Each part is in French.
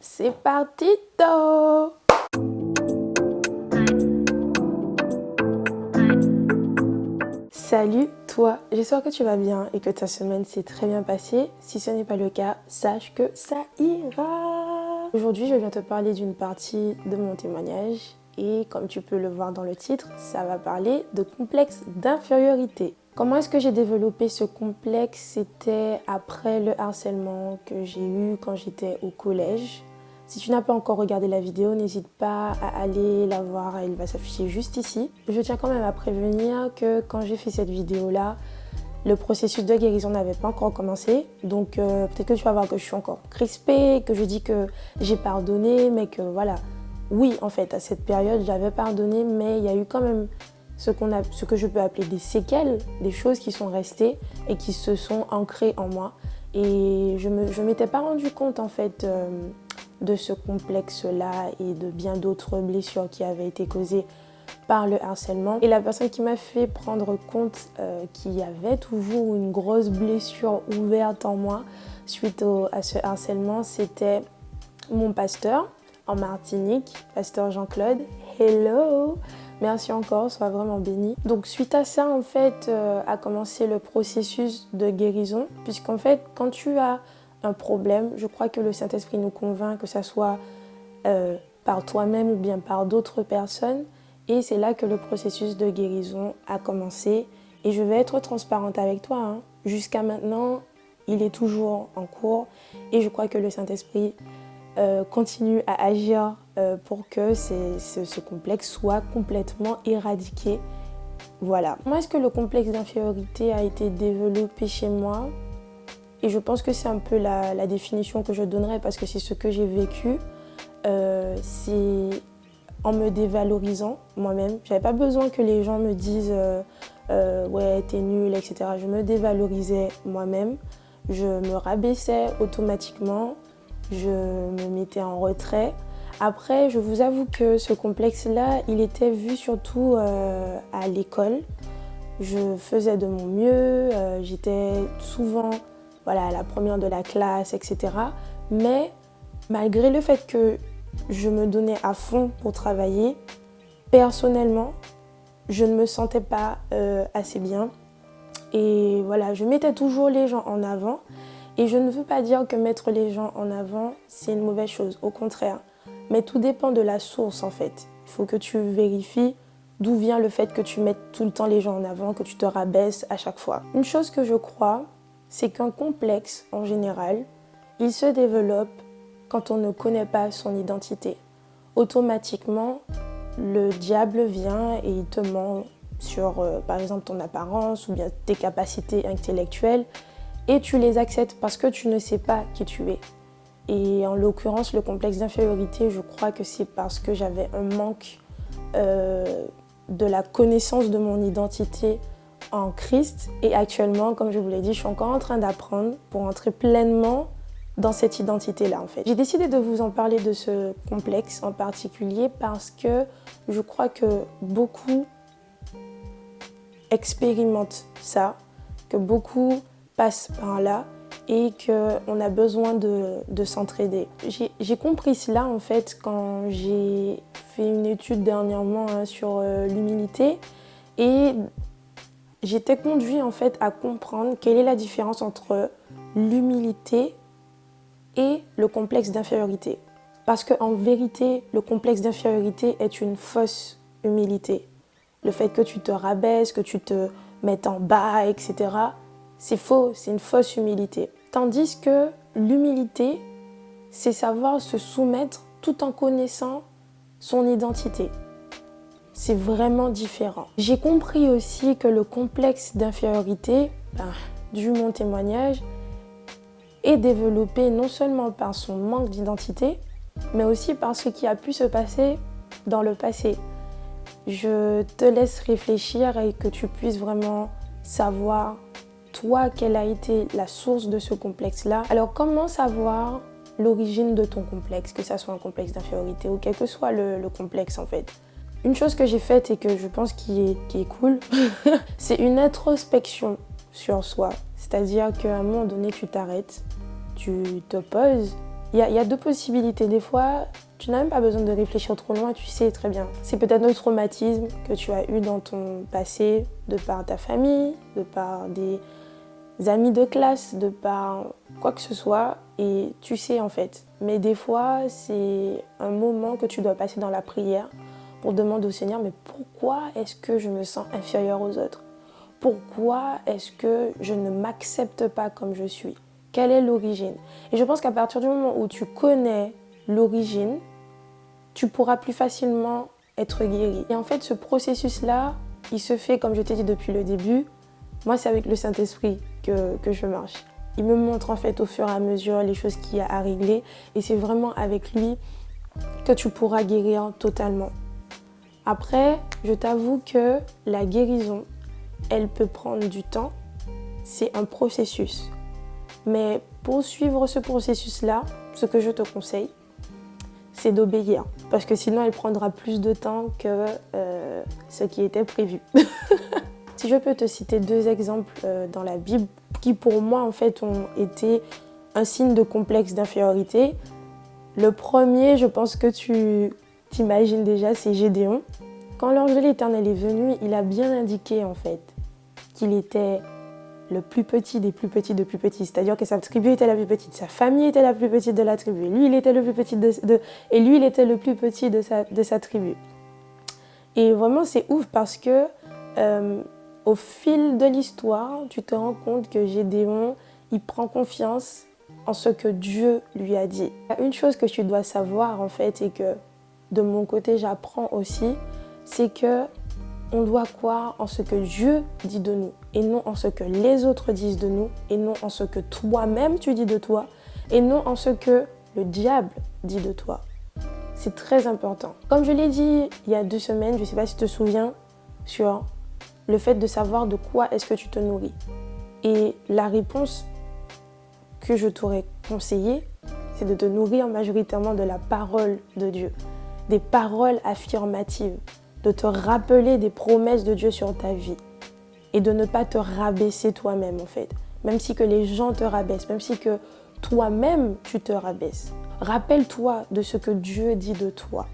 C'est parti, to! Salut toi, j'espère que tu vas bien et que ta semaine s'est très bien passée. Si ce n'est pas le cas, sache que ça ira. Aujourd'hui, je viens te parler d'une partie de mon témoignage et comme tu peux le voir dans le titre, ça va parler de complexe d'infériorité. Comment est-ce que j'ai développé ce complexe? C'était après le harcèlement que j'ai eu quand j'étais au collège. Si tu n'as pas encore regardé la vidéo, n'hésite pas à aller la voir, elle va s'afficher juste ici. Je tiens quand même à prévenir que quand j'ai fait cette vidéo-là, le processus de guérison n'avait pas encore commencé. Donc peut-être que tu vas voir que je suis encore crispée, que je dis que j'ai pardonné, mais que voilà. Oui, en fait, à cette période, j'avais pardonné, mais il y a eu quand même ce que je peux appeler des séquelles, des choses qui sont restées et qui se sont ancrées en moi. Et je m'étais pas rendu compte, en fait, de ce complexe-là et de bien d'autres blessures qui avaient été causées par le harcèlement. Et la personne qui m'a fait prendre compte qu'il y avait toujours une grosse blessure ouverte en moi suite à ce harcèlement, c'était mon pasteur en Martinique, pasteur Jean-Claude. Hello! Merci encore, sois vraiment béni. Donc suite à ça, en fait, a commencé le processus de guérison, puisqu'en fait, quand tu as un problème, je crois que le Saint-Esprit nous convainc que ça soit par toi-même ou bien par d'autres personnes. Et c'est là que le processus de guérison a commencé. Et je vais être transparente avec toi, hein. Jusqu'à maintenant, il est toujours en cours. Et je crois que le Saint-Esprit continue à agir pour que ce complexe soit complètement éradiqué. Voilà. Comment est-ce que le complexe d'infériorité a été développé chez moi? Et je pense que c'est un peu la définition que je donnerais parce que c'est ce que j'ai vécu. C'est en me dévalorisant moi-même. J'avais pas besoin que les gens me disent ouais, t'es nulle, etc. Je me dévalorisais moi-même. Je me rabaissais automatiquement. Je me mettais en retrait. Après, je vous avoue que ce complexe-là, il était vu surtout à l'école. Je faisais de mon mieux. J'étais souvent la première de la classe, etc. Mais malgré le fait que je me donnais à fond pour travailler, personnellement, je ne me sentais pas assez bien. Et voilà, je mettais toujours les gens en avant. Et je ne veux pas dire que mettre les gens en avant, c'est une mauvaise chose. Au contraire. Mais tout dépend de la source, en fait. Il faut que tu vérifies d'où vient le fait que tu mettes tout le temps les gens en avant, que tu te rabaisses à chaque fois. Une chose que je crois, c'est qu'un complexe, en général, il se développe quand on ne connaît pas son identité. Automatiquement, le diable vient et il te ment sur, par exemple, ton apparence ou bien tes capacités intellectuelles et tu les acceptes parce que tu ne sais pas qui tu es. Et en l'occurrence, le complexe d'infériorité, je crois que c'est parce que j'avais un manque de la connaissance de mon identité en Christ. Et actuellement, comme je vous l'ai dit, je suis encore en train d'apprendre pour entrer pleinement dans cette identité-là, en fait. J'ai décidé de vous en parler de ce complexe en particulier parce que je crois que beaucoup expérimentent ça, que beaucoup passent par là et qu'on a besoin de s'entraider. J'ai compris cela, en fait, quand j'ai fait une étude dernièrement sur l'humilité et j'étais conduite, en fait, à comprendre quelle est la différence entre l'humilité et le complexe d'infériorité. Parce qu'en vérité, le complexe d'infériorité est une fausse humilité. Le fait que tu te rabaisses, que tu te mettes en bas, etc., c'est faux, c'est une fausse humilité. Tandis que l'humilité, c'est savoir se soumettre tout en connaissant son identité. C'est vraiment différent. J'ai compris aussi que le complexe d'infériorité, dû mon témoignage, est développé non seulement par son manque d'identité, mais aussi par ce qui a pu se passer dans le passé. Je te laisse réfléchir et que tu puisses vraiment savoir, toi, quelle a été la source de ce complexe-là. Alors, comment savoir l'origine de ton complexe, que ça soit un complexe d'infériorité ou quel que soit le complexe, en fait? Une chose que j'ai faite et que je pense qui est cool, c'est une introspection sur soi. C'est-à-dire qu'à un moment donné, tu t'arrêtes, tu te poses Il y a deux possibilités. Des fois, tu n'as même pas besoin de réfléchir trop loin, tu sais très bien. C'est peut-être un traumatisme que tu as eu dans ton passé, de par ta famille, de par des amis de classe, de par quoi que ce soit, et tu sais en fait. Mais des fois, c'est un moment que tu dois passer dans la prière pour demander au Seigneur, mais pourquoi est-ce que je me sens inférieure aux autres? Pourquoi est-ce que je ne m'accepte pas comme je suis? Quelle est l'origine? Et je pense qu'à partir du moment où tu connais l'origine, tu pourras plus facilement être guéri. Et en fait, ce processus-là, il se fait, comme je t'ai dit depuis le début, moi, c'est avec le Saint-Esprit que je marche. Il me montre en fait au fur et à mesure les choses qu'il y a à régler et c'est vraiment avec lui que tu pourras guérir totalement. Après, je t'avoue que la guérison, elle peut prendre du temps. C'est un processus. Mais pour suivre ce processus-là, ce que je te conseille, c'est d'obéir. Parce que sinon, elle prendra plus de temps que ce qui était prévu. Si je peux te citer deux exemples dans la Bible qui pour moi en fait ont été un signe de complexe d'infériorité. Le premier, je pense que tu t'imagines déjà, c'est Gédéon. Quand l'ange de l'Éternel est venu, il a bien indiqué en fait qu'il était le plus petit des plus petits de plus petits. C'est-à-dire que sa tribu était la plus petite, sa famille était la plus petite de la tribu. Lui, il était le plus petit et lui, il était le plus petit de sa tribu. Et vraiment, c'est ouf parce que au fil de l'histoire, tu te rends compte que Gédéon, il prend confiance en ce que Dieu lui a dit. Il y a une chose que tu dois savoir en fait et que de mon côté j'apprends aussi, c'est que on doit croire en ce que Dieu dit de nous et non en ce que les autres disent de nous et non en ce que toi-même tu dis de toi et non en ce que le diable dit de toi. C'est très important. Comme je l'ai dit il y a 2 semaines, je ne sais pas si tu te souviens, sur le fait de savoir de quoi est-ce que tu te nourris. Et la réponse que je t'aurais conseillé, c'est de te nourrir majoritairement de la parole de Dieu, des paroles affirmatives, de te rappeler des promesses de Dieu sur ta vie et de ne pas te rabaisser toi-même en fait, même si que les gens te rabaissent, même si que toi-même tu te rabaisses. Rappelle-toi de ce que Dieu dit de toi.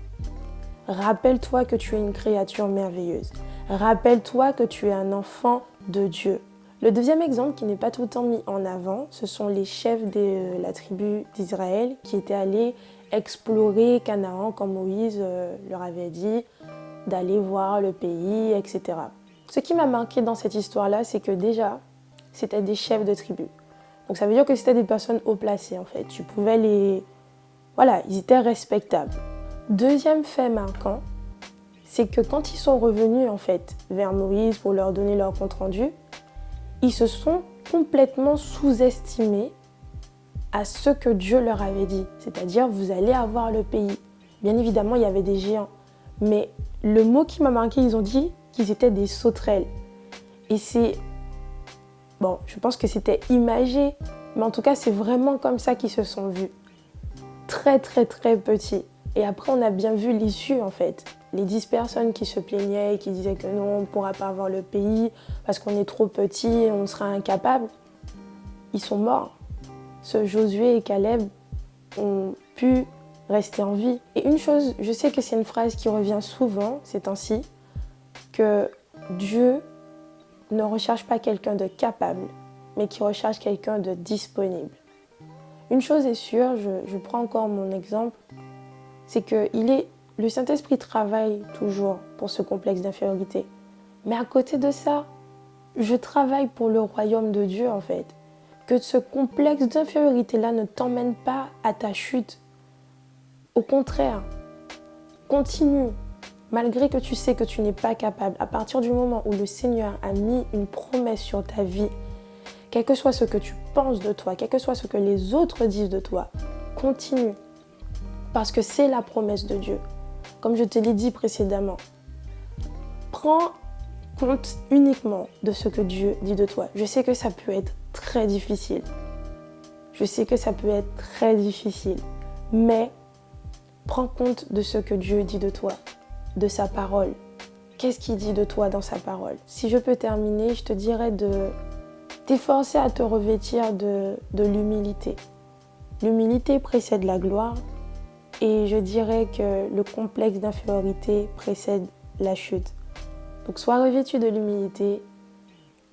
Rappelle-toi que tu es une créature merveilleuse. Rappelle-toi que tu es un enfant de Dieu. Le deuxième exemple qui n'est pas tout le temps mis en avant, ce sont les chefs de la tribu d'Israël qui étaient allés explorer Canaan comme Moïse leur avait dit, d'aller voir le pays, etc. Ce qui m'a marqué dans cette histoire-là, c'est que déjà, c'était des chefs de tribu. Donc ça veut dire que c'était des personnes haut placées en fait. Tu pouvais les... Voilà, ils étaient respectables. Deuxième fait marquant, c'est que quand ils sont revenus en fait vers Moïse pour leur donner leur compte-rendu, ils se sont complètement sous-estimés à ce que Dieu leur avait dit. C'est-à-dire, vous allez avoir le pays. Bien évidemment, il y avait des géants. Mais le mot qui m'a marqué, ils ont dit qu'ils étaient des sauterelles. Et c'est... Bon, je pense que c'était imagé, mais en tout cas, c'est vraiment comme ça qu'ils se sont vus. Très, très, très petits. Et après, on a bien vu l'issue, en fait. Les 10 personnes qui se plaignaient et qui disaient que non, on ne pourra pas avoir le pays parce qu'on est trop petit, on sera incapable. Ils sont morts. Ce Josué et Caleb ont pu rester en vie. Et une chose, je sais que c'est une phrase qui revient souvent ces temps-ci, que Dieu ne recherche pas quelqu'un de capable, mais qui recherche quelqu'un de disponible. Une chose est sûre, je prends encore mon exemple, c'est que le Saint-Esprit travaille toujours pour ce complexe d'infériorité. Mais à côté de ça, je travaille pour le royaume de Dieu en fait. Que ce complexe d'infériorité-là ne t'emmène pas à ta chute. Au contraire, continue, malgré que tu sais que tu n'es pas capable. À partir du moment où le Seigneur a mis une promesse sur ta vie, quel que soit ce que tu penses de toi, quel que soit ce que les autres disent de toi, continue. Parce que c'est la promesse de Dieu. Comme je te l'ai dit précédemment, prends compte uniquement de ce que Dieu dit de toi. Je sais que ça peut être très difficile. Mais prends compte de ce que Dieu dit de toi, de sa parole. Qu'est-ce qu'il dit de toi dans sa parole? Si je peux terminer, je te dirais de t'efforcer à te revêtir de l'humilité. L'humilité précède la gloire et je dirais que le complexe d'infériorité précède la chute. Donc sois revêtu de l'humilité,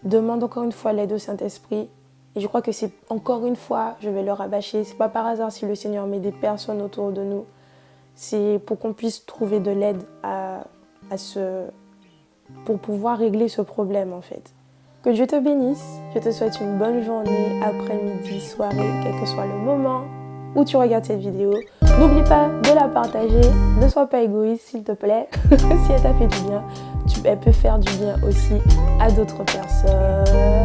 demande encore une fois l'aide au Saint-Esprit et je crois que c'est encore une fois, je vais le rabâcher, c'est pas par hasard si le Seigneur met des personnes autour de nous, c'est pour qu'on puisse trouver de l'aide pour pouvoir régler ce problème en fait. Que Dieu te bénisse, je te souhaite une bonne journée, après-midi, soirée, quel que soit le moment où tu regardes cette vidéo. N'oublie pas de la partager, ne sois pas égoïste s'il te plaît. Si elle t'a fait du bien, elle peut faire du bien aussi à d'autres personnes.